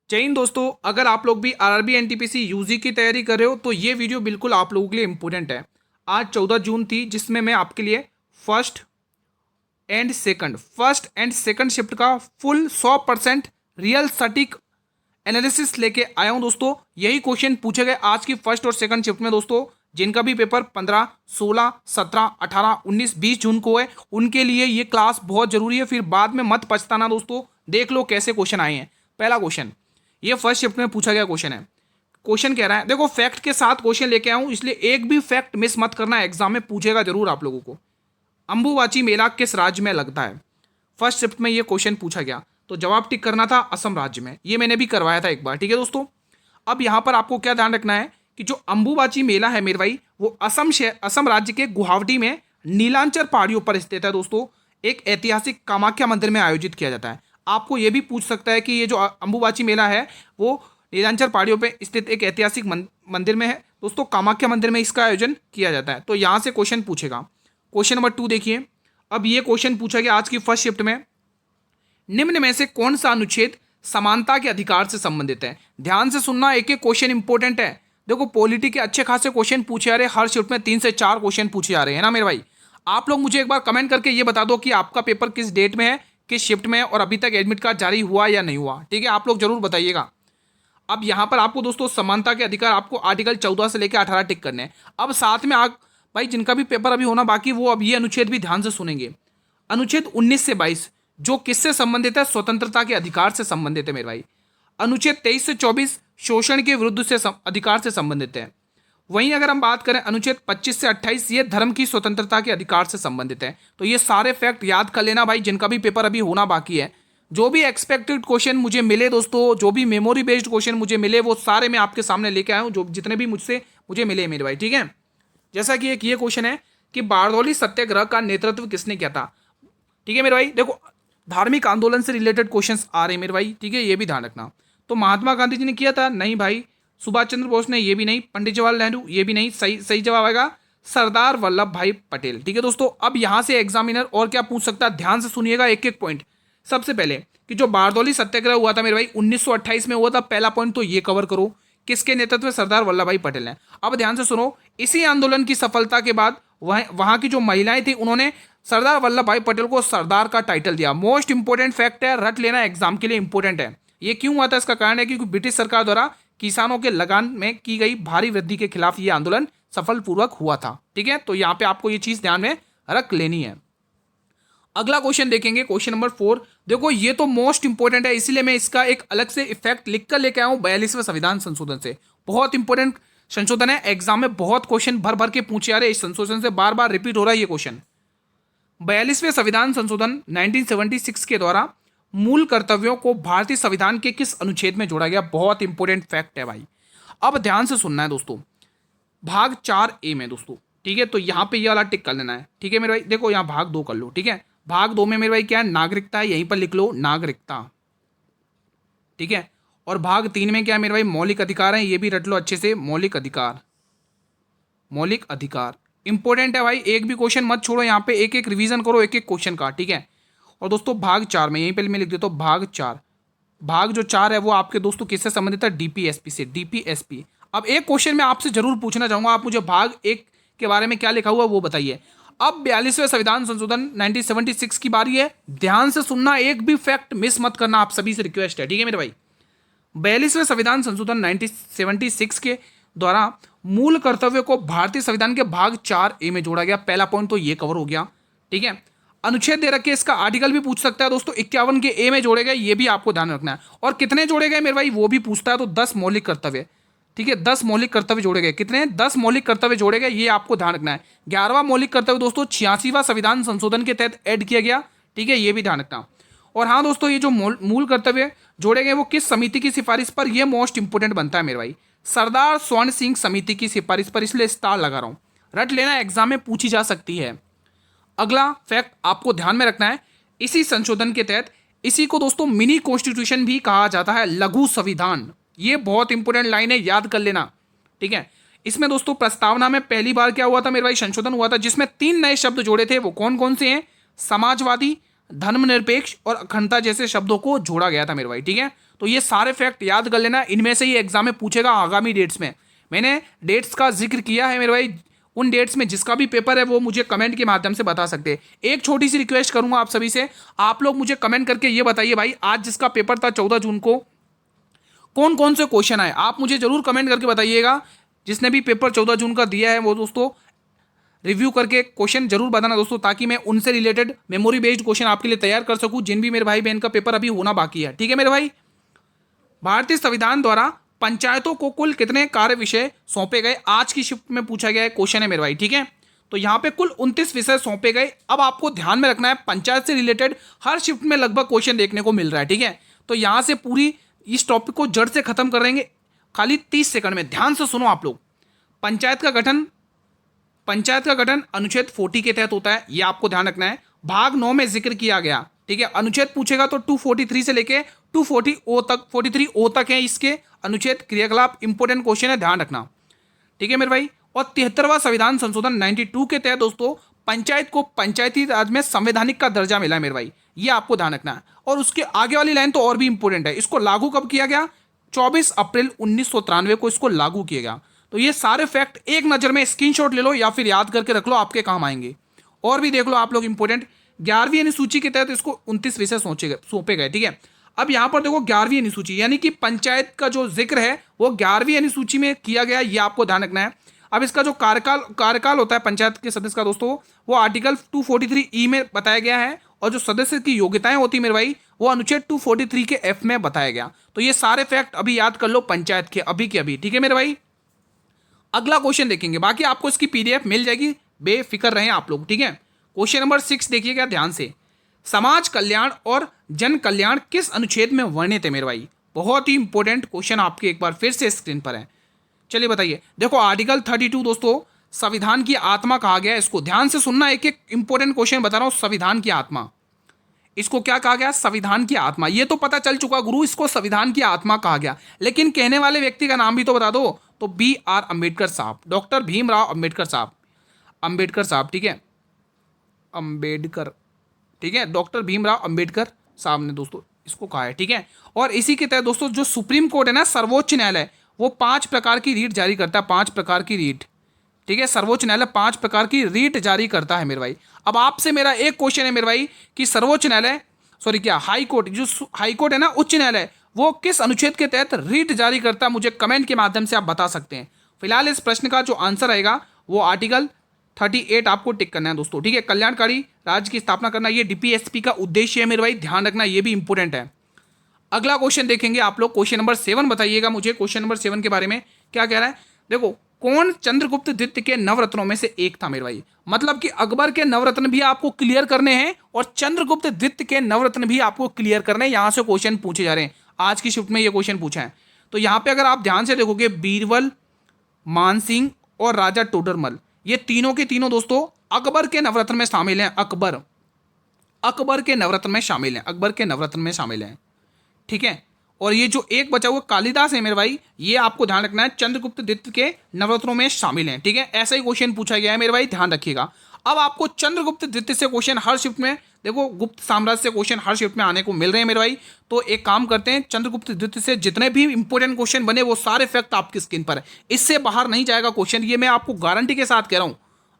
जय हिंद दोस्तों, अगर आप लोग भी आरआरबी एनटीपीसी यूजी की तैयारी कर रहे हो तो ये वीडियो बिल्कुल आप लोगों के लिए इंपॉर्टेंट है। आज 14 जून थी जिसमें मैं आपके लिए फर्स्ट एंड सेकंड शिफ्ट का फुल 100% रियल सटीक एनालिसिस लेके आया हूं दोस्तों। यही क्वेश्चन पूछे गए आज की फर्स्ट और सेकंड शिफ्ट में दोस्तों। जिनका भी पेपर 15, 16, 17, 18, 19, 20 जून को है उनके लिए ये क्लास बहुत जरूरी है। फिर बाद में मत पछताना दोस्तों। देख लो कैसे क्वेश्चन आए हैं। पहला क्वेश्चन ये फर्स्ट शिफ्ट में पूछा गया क्वेश्चन है। क्वेश्चन कह रहा है, देखो फैक्ट के साथ क्वेश्चन लेके आया हूं इसलिए एक भी फैक्ट मिस मत करना, एग्जाम में पूछेगा जरूर आप लोगों को। अंबुबाची मेला किस राज्य में लगता है? फर्स्ट शिफ्ट में ये क्वेश्चन पूछा गया तो जवाब टिक करना था असम राज्य में। ये मैंने भी करवाया था एक बार, ठीक है दोस्तों। अब यहां पर आपको क्या ध्यान रखना है कि जो अंबुबाची मेला है मेरे भाई वो असम राज्य के गुवाहाटी में नीलांचल पहाड़ियों पर स्थित है दोस्तों। एक ऐतिहासिक कामाख्या मंदिर में आयोजित किया जाता है। आपको ये भी पूछ सकता है कि ये जो अंबुबाची मेला है वो नीलांचल पहाड़ियों पर स्थित एक ऐतिहासिक मंदिर में है दोस्तों। कामाख्या मंदिर में इसका आयोजन किया जाता है। तो यहां से क्वेश्चन पूछेगा। क्वेश्चन नंबर 2 देखिए। अब ये क्वेश्चन पूछा गया आज की फर्स्ट शिफ्ट में, निम्न में से कौन सा अनुच्छेद समानता के अधिकार से संबंधित है? ध्यान से सुनना, एक एक क्वेश्चन इंपॉर्टेंट है। देखो पॉलिटी के अच्छे खासे क्वेश्चन पूछे जा रहे हैं। हर शिफ्ट में 3 से 4 क्वेश्चन पूछे जा रहे हैं ना मेरे भाई। आप लोग मुझे एक बार कमेंट करके ये बता दो कि आपका पेपर किस डेट में है, किस शिफ्ट में है और अभी तक एडमिट कार्ड जारी हुआ या नहीं हुआ, ठीक है? आप लोग जरूर बताइएगा। अब यहां पर आपको दोस्तों समानता के अधिकार आपको आर्टिकल 14 से लेकर 18 टिक करने हैं। अब साथ में भाई जिनका भी पेपर अभी होना बाकी वो अब ये अनुच्छेद भी ध्यान से सुनेंगे। अनुच्छेद 19 से 22 जो किससे संबंधित है? स्वतंत्रता के अधिकार से संबंधित है मेरे भाई। अनुच्छेद 23 से 24 शोषण के विरुद्ध से अधिकार से संबंधित है। वहीं अगर हम बात करें अनुच्छेद 25 से 28 ये धर्म की स्वतंत्रता के अधिकार से संबंधित है। तो ये सारे फैक्ट याद कर लेना भाई, जिनका भी पेपर अभी होना बाकी है। जो भी एक्सपेक्टेड क्वेश्चन मुझे मिले दोस्तों, जो भी मेमोरी बेस्ड क्वेश्चन मुझे मिले वो सारे मैं आपके सामने लेके आया हूँ, जो जितने भी मुझे मिले मेरे भाई, ठीक है? जैसा कि एक ये क्वेश्चन है कि बारदौली सत्याग्रह का नेतृत्व किसने किया था? ठीक है मेरे भाई। देखो धार्मिक आंदोलन से रिलेटेड क्वेश्चंस आ रहे हैं मेरे भाई, ठीक है? ये भी ध्यान रखना। तो महात्मा गांधी जी ने किया था? नहीं भाई। सुभाष चंद्र बोस ने? ये भी नहीं। पंडित जवाहरलाल नेहरू? ये भी नहीं। सही जवाब आएगा सरदार वल्लभ भाई पटेल, ठीक है दोस्तों। अब यहां से एग्जामिनर और क्या पूछ सकता है, ध्यान से सुनिएगा एक एक पॉइंट। सबसे पहले कि जो बारदौली सत्याग्रह हुआ था मेरे भाई 1928 में हुआ था, पहला पॉइंट तो ये कवर करो। किसके नेतृत्व में? सरदार वल्लभ भाई पटेल ने। अब ध्यान से सुनो, इसी आंदोलन की सफलता के बाद वहां की जो महिलाएं थी उन्होंने सरदार वल्लभ भाई पटेल को सरदार का टाइटल दिया। मोस्ट इंपोर्टेंट फैक्ट है, रट लेना, एग्जाम के लिए इंपोर्टेंट है। ये क्यों हुआ था? इसका कारण है कि ब्रिटिश सरकार द्वारा किसानों के लगान में की गई भारी वृद्धि के खिलाफ यह आंदोलन सफलपूर्वक हुआ था, ठीक है? तो यहां पे आपको ये चीज ध्यान में रख लेनी है। अगला क्वेश्चन देखेंगे, क्वेश्चन नंबर 4। देखो ये तो मोस्ट इंपोर्टेंट है, इसीलिए मैं इसका एक अलग से इफेक्ट लिखकर लेके आया हूं 42वें संविधान संशोधन से। बहुत इंपोर्टेंट संशोधन है, एग्जाम में बहुत क्वेश्चन भर भर के पूछे जा रहे हैं इस संशोधन से, बार बार रिपीट हो रहा है ये क्वेश्चन। 42वें संविधान संशोधन 1976 के द्वारा मूल कर्तव्यों को भारतीय संविधान के किस अनुच्छेद में जोड़ा गया? बहुत इंपोर्टेंट फैक्ट है भाई। अब ध्यान से सुनना है दोस्तों, भाग 4A में दोस्तों, ठीक है? तो यहां पे ये वाला टिक कर लेना है, ठीक है मेरे भाई? देखो यहां भाग 2 कर लो, ठीक है? भाग 2 में मेरे भाई क्या है? नागरिकता है, यहीं पर लिख लो नागरिकता, ठीक है? और भाग 3 में क्या है मेरे भाई? मौलिक अधिकार है, ये भी रट लो अच्छे से, मौलिक अधिकार। मौलिक अधिकार इंपॉर्टेंट है भाई, एक भी क्वेश्चन मत छोड़ो, यहाँ पे एक एक रिवीजन करो एक एक क्वेश्चन का, ठीक है? और दोस्तों भाग 4 में, यहीं पे मैं लिख देता हूँ भाग 4। भाग जो 4 है वो आपके दोस्तों किससे संबंधित है? डीपीएसपी से, डीपीएसपी। अब एक क्वेश्चन मैं आपसे जरूर पूछना चाहूंगा, आप मुझे भाग 1 के बारे में क्या लिखा हुआ वो बताइए। अब 42वें संविधान संशोधन 1976 की बारी है, ध्यान से सुनना, एक भी फैक्ट मिस मत करना, आप सभी से रिक्वेस्ट है, ठीक है मेरे भाई? 42वें संविधान संशोधन 1976 के द्वारा मूल कर्तव्य को भारतीय संविधान के भाग 4A में जोड़ा गया। पहला पॉइंट तो ये कवर हो गया, ठीक है? अनुच्छेद दे रखे, इसका आर्टिकल भी पूछ सकता है दोस्तों। 51 के A में जोड़े गए, ये भी आपको ध्यान रखना है। और कितने जोड़े गए मेरे भाई वो भी पूछता है, तो 10 मौलिक कर्तव्य, ठीक है? 10 मौलिक कर्तव्य जोड़े गए। कितने? 10 मौलिक कर्तव्य जोड़े गए, ये आपको ध्यान रखना है। 11वां मौलिक कर्तव्य दोस्तों 86वां संविधान संशोधन के तहत ऐड किया गया, ठीक है? ये भी ध्यान रखना। और हाँ दोस्तों, ये जो मूल कर्तव्य जोड़े गए वो किस समिति की सिफारिश पर? ये मोस्ट इंपोर्टेंट बनता है मेरे भाई, सरदार स्वर्ण सिंह समिति की सिफारिश पर, इसलिए स्टार लगा रहा हूं। रट लेना, एग्जाम में पूछी जा सकती है। अगला फैक्ट आपको ध्यान में रखना है, इसी संशोधन के तहत इसी को दोस्तों मिनी कॉन्स्टिट्यूशन भी कहा जाता है, लघु संविधान। ये बहुत इंपोर्टेंट लाइन है, याद कर लेना, ठीक है? इसमें दोस्तों प्रस्तावना में पहली बार क्या हुआ था मेरे भाई? संशोधन हुआ था जिसमें 3 नए शब्द जोड़े थे। वो कौन कौन से हैं? समाजवादी, धर्मनिरपेक्ष और अखंडता जैसे शब्दों को जोड़ा गया था मेरे भाई। ठीक है, तो ये सारे फैक्ट याद कर लेना, इनमें से ही एग्जाम में पूछेगा आगामी डेट्स में। मैंने डेट्स का जिक्र किया है मेरे भाई, उन डेट्स में जिसका भी पेपर है वो मुझे कमेंट के माध्यम से बता सकते हैं। एक छोटी सी रिक्वेस्ट करूंगा आप सभी से, आप लोग मुझे कमेंट करके ये बताइए भाई, आज जिसका पेपर था 14 जून को, कौन कौन से क्वेश्चन आए, आप मुझे जरूर कमेंट करके बताइएगा। जिसने भी पेपर 14 जून का दिया है वो दोस्तों रिव्यू करके क्वेश्चन जरूर बताना दोस्तों, ताकि मैं उनसे रिलेटेड मेमोरी बेस्ड क्वेश्चन आपके लिए तैयार कर सकूं, जिन भी मेरे भाई बहन का पेपर अभी होना बाकी है। ठीक है मेरे भाई, भारतीय संविधान द्वारा पंचायतों को कुल कितने कार्य विषय सौंपे गए, आज की शिफ्ट में पूछा गया है क्वेश्चन है मेरे भाई। ठीक है, तो यहाँ पे कुल 29 विषय सौंपे गए। अब आपको ध्यान में रखना है, पंचायत से रिलेटेड हर शिफ्ट में लगभग क्वेश्चन देखने को मिल रहा है। ठीक है, तो यहाँ से पूरी इस टॉपिक को जड़ से खत्म कर देंगे खाली 30 सेकंड में। ध्यान से सुनो आप लोग। पंचायत का गठन अनुच्छेद 40 के तहत होता है, ये आपको ध्यान रखना है। भाग 9 में जिक्र किया गया। ठीक है, अनुच्छेद पूछेगा तो 243 से लेके 43 तक है इसके अनुच्छेद, क्रियाकलाप, इंपोर्टेंट क्वेश्चन है, ध्यान रखना। ठीक है मेरे भाई, और 73वां संविधान संशोधन 92 के तहत दोस्तों पंचायत को पंचायती राज में संवैधानिक का दर्जा मिला है मेरे भाई, ये आपको ध्यान रखना है। और उसके आगे वाली लाइन तो और भी इंपोर्टेंट है, इसको लागू कब किया गया, 24 अप्रैल 1993 को इसको लागू किया गया। तो ये सारे फैक्ट एक नजर में स्क्रीनशॉट ले लो या फिर याद करके रख लो, आपके काम आएंगे। और भी देख लो आप लोग इंपोर्टेंट, 11वीं अनुसूची के तहत इसको 29 विषय सौंपे गए। ठीक है, अब यहां पर देखो 11वीं अनुसूची, यानी कि पंचायत का जो जिक्र है वो 11वीं अनुसूची में किया गया, ये आपको ध्यान रखना है। अब इसका जो कार्यकाल होता है पंचायत के सदस्य का दोस्तों, वो आर्टिकल 243E में बताया गया है, और जो सदस्य की योग्यताएं होती है मेरे भाई, वो अनुच्छेद 243 के F में बताया गया। तो ये सारे फैक्ट अभी याद कर लो पंचायत के अभी के अभी। ठीक है मेरे भाई, अगला क्वेश्चन देखेंगे, बाकी आपको इसकी PDF मिल जाएगी, बेफिक्र रहें आप लोग। ठीक है, क्वेश्चन नंबर 6 देखिएगा ध्यान से। समाज कल्याण और जन कल्याण किस अनुच्छेद में वर्णित है मेरे भाई, बहुत ही इंपॉर्टेंट क्वेश्चन आपके एक बार फिर से स्क्रीन पर है। चलिए बताइए, देखो आर्टिकल 32 दोस्तों संविधान की आत्मा कहा गया है, इसको ध्यान से सुनना, एक एक इंपॉर्टेंट क्वेश्चन बता रहा हूं। संविधान की आत्मा, इसको क्या कहा गया, संविधान की आत्मा। ये तो पता चल चुका गुरु, इसको संविधान की आत्मा कहा गया, लेकिन कहने वाले व्यक्ति का नाम भी तो बता दो। तो BR अम्बेडकर साहब, डॉक्टर भीमराव अम्बेडकर साहब। ठीक है, अम्बेडकर, ठीक है, डॉक्टर भीमराव अम्बेडकर साहब ने दोस्तों इसको कहा है। ठीक है, और इसी के तहत दोस्तों जो सुप्रीम कोर्ट है ना, सर्वोच्च न्यायालय, वो 5 प्रकार की रीट जारी करता है, 5 प्रकार की रीट। ठीक है, सर्वोच्च न्यायालय 5 प्रकार की रीट जारी करता है मेरे भाई। अब आपसे मेरा एक क्वेश्चन है मेरे भाई कि सर्वोच्च न्यायालय, सॉरी क्या, हाई कोर्ट, जो हाई कोर्ट है ना, उच्च न्यायालय, वो किस अनुच्छेद के तहत रीट जारी करता है, मुझे कमेंट के माध्यम से आप बता सकते हैं। फिलहाल इस प्रश्न का जो आंसर आएगा वो आर्टिकल 38 आपको टिक करना है दोस्तों। ठीक है, कल्याणकारी राज्य की स्थापना करना, ये DPSP का उद्देश्य है मेरे भाई, ध्यान रखना, ये भी इंपॉर्टेंट है। अगला क्वेश्चन देखेंगे आप लोग, क्वेश्चन नंबर 7 बताइएगा मुझे, क्वेश्चन नंबर 7 के बारे में क्या कह रहा है। देखो, कौन चंद्रगुप्त द्वितीय के नवरत्नों में से एक था मेरे भाई, मतलब कि अकबर के नवरत्न भी आपको क्लियर करने हैं और चंद्रगुप्त द्वितीय के नवरत्न भी आपको क्लियर करने हैं। यहां से क्वेश्चन पूछे जा रहे हैं, आज की शिफ्ट में ये क्वेश्चन पूछा है। तो यहाँ पे अगर आप ध्यान से देखोगे, बीरबल, मानसिंह और राजा टोडरमल, ये तीनों के तीनों दोस्तों अकबर के नवरत्न में शामिल हैं। अकबर के नवरत्न में शामिल हैं, अकबर के नवरत्न में शामिल हैं। ठीक है, और ये जो एक बचा हुआ कालिदास है मेरे भाई, ये आपको ध्यान रखना है, चंद्रगुप्त द्वितीय के नवरत्नों में शामिल हैं। ठीक है, ऐसा ही क्वेश्चन पूछा गया है मेरे भाई, ध्यान रखिएगा। अब आपको चंद्रगुप्त द्वितीय से क्वेश्चन हर शिफ्ट में, देखो गुप्त साम्राज्य से क्वेश्चन हर शिफ्ट में आने को मिल रहे हैं मेरे भाई। तो एक काम करते हैं, चंद्रगुप्त द्वितीय से जितने भी इंपॉर्टेंट क्वेश्चन बने वो सारे फैक्ट आपकी स्क्रीन पर है, इससे बाहर नहीं जाएगा क्वेश्चन, ये मैं आपको गारंटी के साथ कह रहा हूं।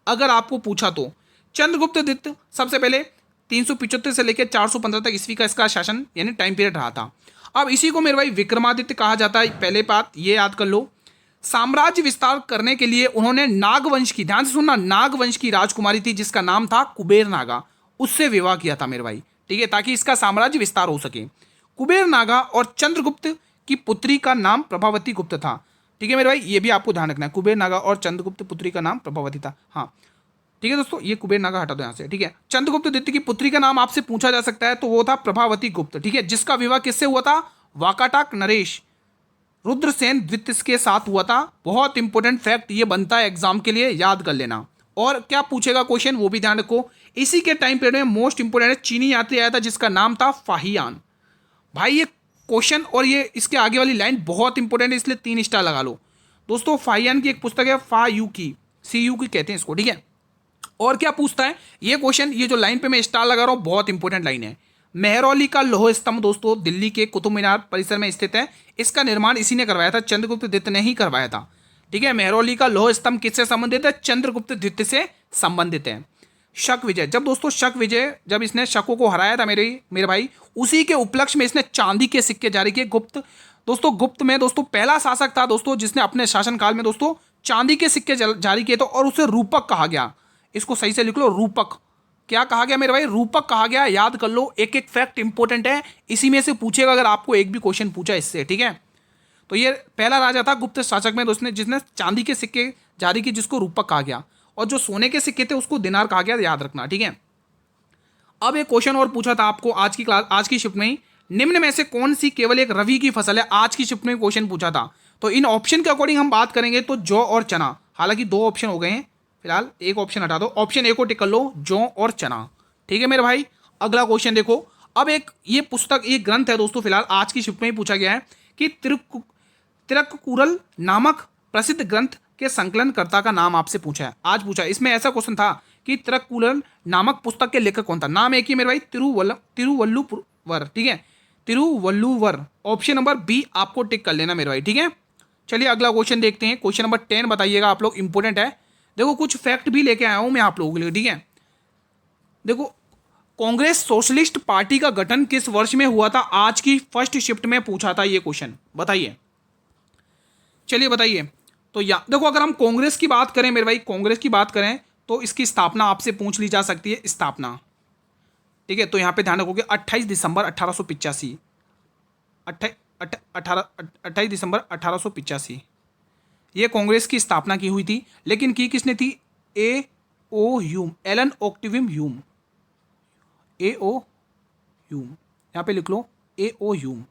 अगर आपको पूछा तो चंद्रगुप्त द्वितीय सबसे पहले 375 से लेकर 415 तक ईस्वी का इसका शासन यानी टाइम पीरियड रहा था। अब इसी को मेरे भाई विक्रमादित्य कहा जाता है, पहले बात ये याद कर लो। साम्राज्य विस्तार करने के लिए उन्होंने नागवंश की, ध्यान से सुनना, नागवंश की राजकुमारी थी जिसका नाम था कुबेर नागा, उससे विवाह किया था मेरे भाई। ठीक है, ताकि इसका साम्राज्य विस्तार हो सके। कुबेर नागा और चंद्रगुप्त की पुत्री का नाम प्रभावती गुप्त था। ठीक है मेरे भाई, ये भी आपको ध्यान रखना है, कुबेर नागा और चंद्रगुप्त पुत्री का नाम प्रभावती था। हाँ ठीक है दोस्तों, ये कुबेर नागा हटा दो यहाँ से। ठीक है, चंद्रगुप्त द्वितीय की पुत्री का नाम आपसे पूछा जा सकता है, तो वो था प्रभावती गुप्त। ठीक है, जिसका विवाह किससे हुआ था, वाकाटक नरेश रुद्रसेन द्वितीय के साथ हुआ था। बहुत इंपॉर्टेंट फैक्ट ये बनता है एग्जाम के लिए, याद कर लेना। और क्या पूछेगा क्वेश्चन वो भी ध्यान रखो। इसी के टाइम पीरियड में मोस्ट इंपोर्टेंट चीनी यात्री आया था जिसका नाम था फाहियान। भाई ये क्वेश्चन और ये इसके आगे वाली लाइन बहुत इंपॉर्टेंट है, इसलिए 3 स्टार लगा लो दोस्तों। फाहियान की एक पुस्तक है, फा यू की, सी यू की कहते हैं इसको। ठीक है, और क्या पूछता है ये क्वेश्चन, ये जो लाइन पे मैं स्टार लगा रहा हूं बहुत इंपॉर्टेंट लाइन है। मेहरौली का लौह स्तंभ दोस्तों दिल्ली के कुतुब मीनार परिसर में स्थित है। इसका निर्माण इसी ने करवाया था, चंद्रगुप्त द्वितीय ने ही करवाया था। ठीक है, मेहरौली का लौह स्तंभ किससे संबंधित है? चंद्रगुप्त द्वितीय से संबंधित है। शक विजय, जब दोस्तों शक विजय जब इसने शकों को हराया था मेरे भाई, उसी के उपलक्ष्य में इसने चांदी के सिक्के जारी किए। गुप्त दोस्तों, गुप्त में दोस्तों पहला शासक था दोस्तों जिसने अपने शासनकाल में दोस्तों चांदी के सिक्के जारी किए थे, और उसे रूपक कहा गया। इसको सही से लिख लो, रूपक। क्या कहा गया मेरे भाई? रूपक कहा गया। याद कर लो, एक एक फैक्ट इंपॉर्टेंट है, इसी में से पूछेगा अगर आपको एक भी क्वेश्चन पूछा इससे। ठीक है, तो ये पहला राजा था गुप्त शासक में दोस्तों जिसने चांदी के सिक्के जारी किए, जिसको रूपक कहा गया, और जो सोने के सिक्के थे उसको दिनार कहा गया, याद रखना। ठीक है, अब एक क्वेश्चन और पूछा था आपको आज की शिफ्ट में ही, निम्न में से कौन सी केवल एक रवि की फसल है? आज की शिफ्ट में क्वेश्चन पूछा था। तो इन ऑप्शन के अकॉर्डिंग हम बात करेंगे तो जौ और चना, हालांकि दो ऑप्शन हो गए हैं, फिलहाल एक ऑप्शन हटा दो, ऑप्शन ए को टिक कर लो, जौ और चना। ठीक है मेरे भाई, अगला क्वेश्चन देखो। अब एक ये पुस्तक, ये ग्रंथ है दोस्तों, फिलहाल आज की शिफ्ट में ही पूछा गया है कि तिरुक्कुरल नामक प्रसिद्ध ग्रंथ के संकलनकर्ता का नाम आपसे पूछा है, आज पूछा है। इसमें ऐसा क्वेश्चन था कि तिरुक्कुरल नामक पुस्तक के लेखक कौन था? नाम एक ही मेरे भाई, तिरुवल्लुवर। ठीक है, तिरुवल्लुवर। ऑप्शन नंबर बी आपको टिक कर लेना मेरे भाई। ठीक है, चलिए अगला क्वेश्चन देखते हैं। क्वेश्चन नंबर 10 बताइएगा आप लोग, इंपॉर्टेंट है। देखो कुछ फैक्ट भी लेके आया हूं मैं आप लोगों के लिए। ठीक है, देखो कांग्रेस सोशलिस्ट पार्टी का गठन किस वर्ष में हुआ था? आज की फर्स्ट शिफ्ट में पूछा था ये क्वेश्चन, बताइए। चलिए बताइए। तो या देखो, अगर हम कांग्रेस की बात करें मेरे भाई, कांग्रेस की बात करें तो इसकी स्थापना आपसे पूछ ली जा सकती है, स्थापना। ठीक है, तो यहां पे ध्यान रखोगे 28 दिसंबर 1885, 28 दिसंबर 1885 ये कांग्रेस की स्थापना की हुई थी। लेकिन की किसने थी? ए ओ ह्यूम, एलन ऑक्टिवियम ह्यूम, ए ओ ह्यूम, यहां पे लिख लो ए ओ ह्यूम,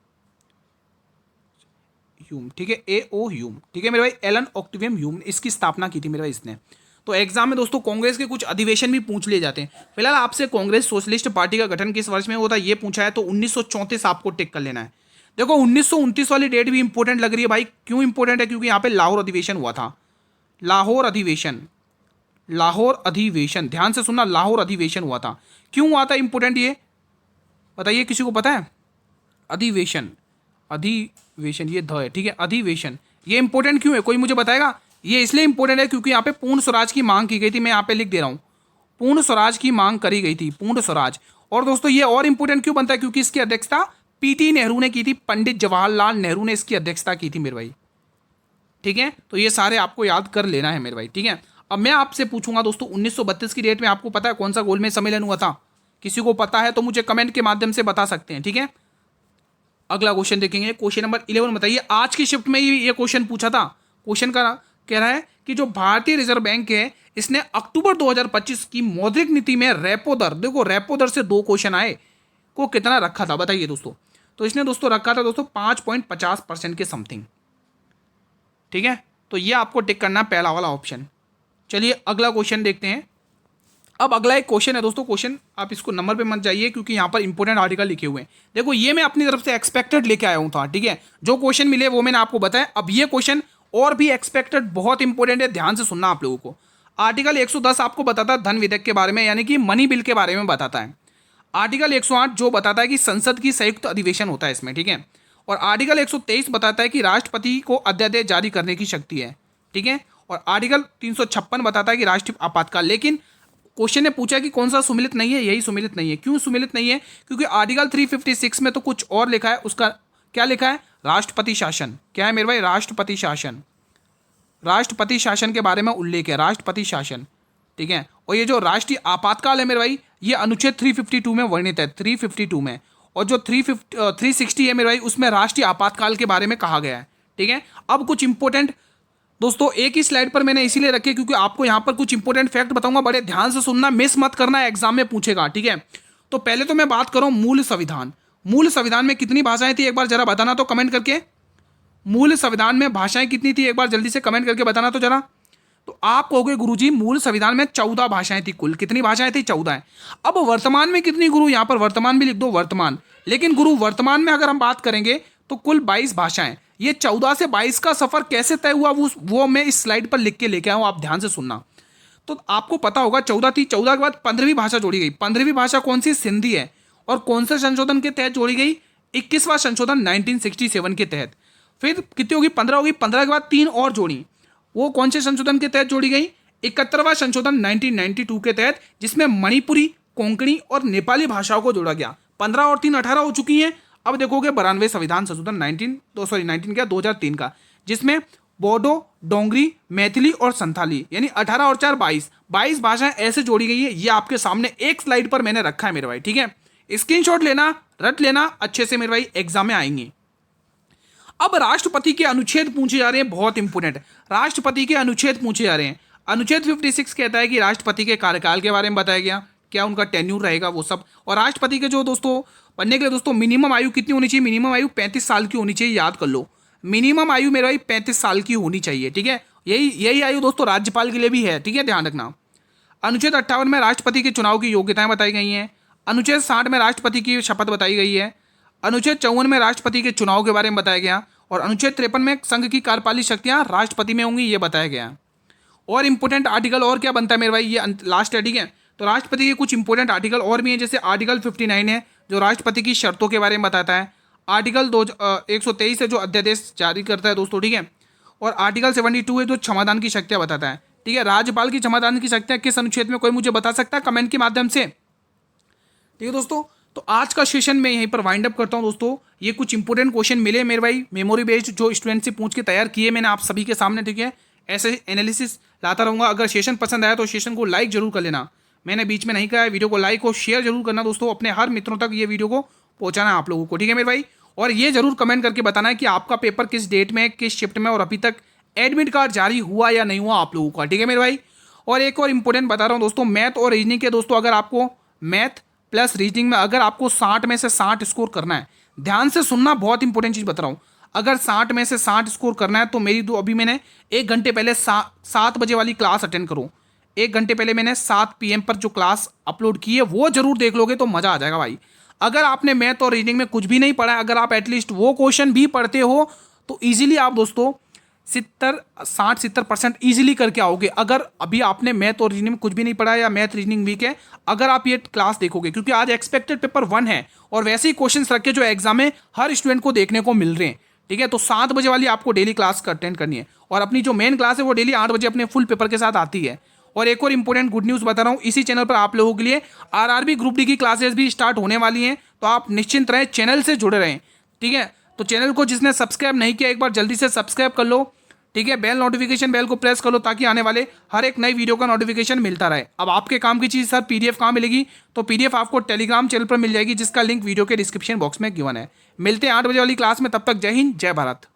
ठीक है, ए ओ ह्यूम। ठीक है मेरे भाई, एलन ऑक्टिवियम ह्यूम इसकी स्थापना की थी मेरे भाई इसने। तो एग्जाम में दोस्तों कांग्रेस के कुछ अधिवेशन भी पूछ लिए जाते हैं। फिलहाल आपसे कांग्रेस सोशलिस्ट पार्टी का गठन किस वर्ष में हुआ था ये पूछा है, तो 1934 आपको टिक कर लेना है। देखो 1929 वाली डेट भी इंपॉर्टेंट लग रही है भाई। क्यों इंपॉर्टेंट है? क्योंकि यहाँ पे लाहौर अधिवेशन हुआ था, लाहौर अधिवेशन, लाहौर अधिवेशन, ध्यान से सुनना, लाहौर अधिवेशन हुआ था। क्यों हुआ था इंपॉर्टेंट ये बताइए, किसी को पता है? अधिवेशन, अधिवेशन ये ध है। ठीक है, अधिवेशन ये इंपॉर्टेंट क्यों है, कोई मुझे बताएगा? ये इसलिए इंपॉर्टेंट है क्योंकि यहाँ पे पूर्ण स्वराज की मांग की गई थी। मैं यहाँ पे लिख दे रहा हूँ, पूर्ण स्वराज की मांग करी गई थी, पूर्ण स्वराज। और दोस्तों ये और इंपॉर्टेंट क्यों बनता है? क्योंकि इसकी अध्यक्षता पीटी नेहरू ने की थी, पंडित जवाहरलाल नेहरू ने इसकी अध्यक्षता की थी मेरे भाई। ठीक है, तो ये सारे आपको याद कर लेना है मेरे भाई। ठीक है, अब मैं आपसे पूछूंगा दोस्तों 1932 की डेट में आपको पता है कौन सा गोलमेज सम्मेलन हुआ था? किसी को पता है तो मुझे कमेंट के माध्यम से बता सकते हैं। ठीक है, अगला क्वेश्चन देखेंगे, क्वेश्चन नंबर 11 बताइए। आज की शिफ्ट में ही ये क्वेश्चन पूछा था। क्वेश्चन का कह रहा है कि जो भारतीय रिजर्व बैंक है इसने अक्टूबर 2025 की मौद्रिक नीति में रेपो दर, देखो रेपो दर से दो क्वेश्चन आए, को कितना रखा था बताइए दोस्तों। तो इसने दोस्तों रखा था दोस्तों 5.50% के समथिंग। ठीक है, तो ये आपको टिक करना पहला वाला ऑप्शन। चलिए अगला क्वेश्चन देखते हैं। अब अगला एक क्वेश्चन है दोस्तों, क्वेश्चन आप इसको नंबर पे मत जाइए क्योंकि यहाँ पर इंपॉर्टेंट आर्टिकल लिखे हुए हैं। देखो ये मैं अपनी तरफ से एक्सपेक्टेड लेके आया हूँ था। ठीक है, जो क्वेश्चन मिले वो मैंने आपको बताया। अब ये क्वेश्चन और भी एक्सपेक्टेड बहुत इंपॉर्टेंट है, ध्यान से सुनना आप लोगों को। आर्टिकल 110 आपको बताता है धन विधेयक के बारे में, यानी कि मनी बिल के बारे में बताता है। आर्टिकल 108 जो बताता है कि संसद की संयुक्त अधिवेशन होता है इसमें। ठीक है, और आर्टिकल 123 बताता है कि राष्ट्रपति को अध्यादेश जारी करने की शक्ति है। ठीक है, और आर्टिकल 356 बताता है कि राष्ट्रीय आपातकाल। लेकिन क्वेश्चन ने पूछा कि कौन सा सुमिलित नहीं है, यही सुमिलित नहीं है। क्यों सुमिलित नहीं है? क्योंकि आर्टिकल 356 में तो कुछ और लिखा है, उसका क्या लिखा है? राष्ट्रपति शासन। क्या है मेरे भाई? राष्ट्रपति शासन, राष्ट्रपति शासन के बारे में उल्लेख है, राष्ट्रपति शासन। ठीक है, और ये जो राष्ट्रीय आपातकाल है मेरे भाई, ये अनुच्छेद 352 में वर्णित है, 352 में। और जो 360 है मेरे भाई, उसमें राष्ट्रीय आपातकाल के बारे में कहा गया है। ठीक है, अब कुछ इंपॉर्टेंट दोस्तों एक ही स्लाइड पर मैंने इसीलिए रखे क्योंकि आपको यहां पर कुछ इंपॉर्टेंट फैक्ट बताऊंगा, बड़े ध्यान से सुनना, मिस मत करना, एग्जाम में पूछेगा। ठीक है, तो पहले तो मैं बात करूं मूल संविधान। मूल संविधान में कितनी भाषाएं थी एक बार जरा बताना तो कमेंट करके। मूल संविधान में भाषाएं कितनी थी एक बार जल्दी से कमेंट करके बताना तो जरा। तो आप कहोगे गुरुजी मूल संविधान में 14 भाषाएं थी कुल। कितनी भाषाएं थी? 14 है। अब वर्तमान में कितनी गुरु, यहां पर वर्तमान भी लिख दो, वर्तमान। लेकिन गुरु वर्तमान में अगर हम बात करेंगे तो कुल 22 भाषाएं। ये 14 से 22 का सफर कैसे तय हुआ वो मैं इस स्लाइड पर लिख के लेके आया हूं, आप ध्यान से सुनना। तो आपको पता होगा 14 थी, 14 के बाद 15वीं भाषा जोड़ी गई। 15वीं भाषा कौन सी? सिंधी है। और कौन से संशोधन के तहत जोड़ी गई? 21वां संशोधन 1967 के तहत। फिर कितनी होगी? 15 होगी। 15 के बाद 3 और जोड़ी, वो कौन से संशोधन के तहत जोड़ी गई? 71वां संशोधन 1992 के तहत, जिसमें मणिपुरी, कोंकणी और नेपाली भाषाओं को जोड़ा गया। 15 और 3 18 हो चुकी हैं। अब देखोगे 92वें संविधान संशोधन 19 का, जिसमें बोडो, डोंगरी, मैथिली और संथाली, यानी 18 और 4 22 भाषाएं ऐसे जोड़ी गई है। ये आपके सामने एक स्लाइड पर मैंने रखा है मेरे भाई, ठीक है। स्क्रीनशॉट लेना, रट लेना अच्छे से मेरे भाई, एग्जाम में आएंगे। अब राष्ट्रपति के अनुच्छेद पूछे जा रहे हैं, बहुत इंपोर्टेंट। राष्ट्रपति के अनुच्छेद पूछे जा रहे हैं। अनुच्छेद 56 कहता है कि राष्ट्रपति के कार्यकाल के बारे में बताया गया, क्या उनका टेन्यूर रहेगा वो सब। और राष्ट्रपति के जो दोस्तों बनने के लिए दोस्तों मिनिमम आयु कितनी होनी चाहिए? मिनिमम आयु 35 साल की होनी चाहिए, याद कर लो। मिनिमम आयु मेरे भाई 35 साल की होनी चाहिए, ठीक है। यही आयु दोस्तों राज्यपाल के लिए भी है, ठीक है, ध्यान रखना। अनुच्छेद 58 में राष्ट्रपति के चुनाव की योग्यताएं बताई गई हैं। अनुच्छेद 60 में राष्ट्रपति की शपथ बताई गई है। अनुच्छेद 54 में राष्ट्रपति के चुनाव के बारे में बताया गया। और अनुच्छेद 53 में संघ की कार्यपालिक शक्तियां राष्ट्रपति में होंगी, ये बताया गया। और इंपोर्टेंट आर्टिकल और क्या बनता है मेरे भाई, ये लास्ट है, ठीक है। तो राष्ट्रपति के कुछ इंपोर्टेंट आर्टिकल और भी हैं, जैसे आर्टिकल 59 है जो राष्ट्रपति की शर्तों के बारे में बताता है। आर्टिकल 123 है जो अध्यादेश जारी करता है दोस्तों, ठीक है। और आर्टिकल 72 है जो क्षमादान की शक्तियां बताता है, ठीक है। राज्यपाल की क्षमादान की शक्तियां किस अनुच्छेद में, कोई मुझे बता सकता है कमेंट के माध्यम से, ठीक है दोस्तों। तो आज का सेशन मैं यहीं पर वाइंड अप करता हूं दोस्तों। ये कुछ इंपोर्टेंट क्वेश्चन मिले मेरे भाई, मेमोरी बेस्ड, जो स्टूडेंट से पूछ के तैयार किए मैंने आप सभी के सामने, ठीक है। ऐसे एनालिसिस लाता रहूंगा। अगर सेशन पसंद आया तो सेशन को लाइक जरूर कर लेना, मैंने बीच में नहीं कहा है। वीडियो को लाइक और शेयर जरूर करना दोस्तों, अपने हर मित्रों तक ये वीडियो को पहुंचाना है आप लोगों को, ठीक है मेरे भाई। और ये जरूर कमेंट करके बताना है कि आपका पेपर किस डेट में, किस शिफ्ट में, और अभी तक एडमिट कार्ड जारी हुआ या नहीं हुआ आप लोगों का, ठीक है मेरे भाई। और एक और इंपॉर्टेंट बता रहा हूँ दोस्तों, मैथ और रीजनिंग के दोस्तों, अगर आपको मैथ प्लस रीजनिंग में अगर आपको 60 में से 60 स्कोर करना है, ध्यान से सुनना, बहुत इंपॉर्टेंट चीज़ बता रहा हूँ। अगर 60 में से 60 स्कोर करना है तो मेरी अभी मैंने 1 घंटे पहले 7 बजे वाली क्लास अटेंड करो। 1 घंटे पहले मैंने 7 PM पर जो क्लास अपलोड की है वो जरूर देख लोगे तो मज़ा आ जाएगा भाई। अगर आपने मैथ और रीजनिंग में कुछ भी नहीं पढ़ा है, अगर आप एटलीस्ट वो क्वेश्चन भी पढ़ते हो तो ईजिली आप दोस्तों 60-70% ईजिली करके आओगे। अगर अभी आपने मैथ और रीजनिंग में कुछ भी नहीं पढ़ा या मैथ रीजनिंग वीक है, अगर आप ये क्लास देखोगे, क्योंकि आज एक्सपेक्टेड पेपर 1 है और वैसे ही क्वेश्चन रखे जो एग्जाम में हर स्टूडेंट को देखने को मिल रहे हैं, ठीक है। तो 7 बजे वाली आपको डेली क्लास अटेंड करनी है और अपनी जो मेन क्लास है वो डेली 8 बजे अपने फुल पेपर के साथ आती है। और एक और इंपॉर्टेंट गुड न्यूज़ बता रहा हूँ, इसी चैनल पर आप लोगों के लिए RRB ग्रुप डी की क्लासेस भी स्टार्ट होने वाली हैं, तो आप निश्चिंत रहें, चैनल से जुड़े रहें, ठीक है। तो चैनल को जिसने सब्सक्राइब नहीं किया एक बार जल्दी से सब्सक्राइब कर लो, ठीक है। बेल नोटिफिकेशन बेल को प्रेस कर लो ताकि आने वाले हर एक नई वीडियो का नोटिफिकेशन मिलता रहे। अब आपके काम की चीज़ सर PDF कहाँ मिलेगी, तो PDF आपको टेलीग्राम चैनल पर मिल जाएगी, जिसका लिंक वीडियो के डिस्क्रिप्शन बॉक्स में गिवन है। मिलते हैं 8 बजे वाली क्लास में, तब तक जय हिंद जय भारत।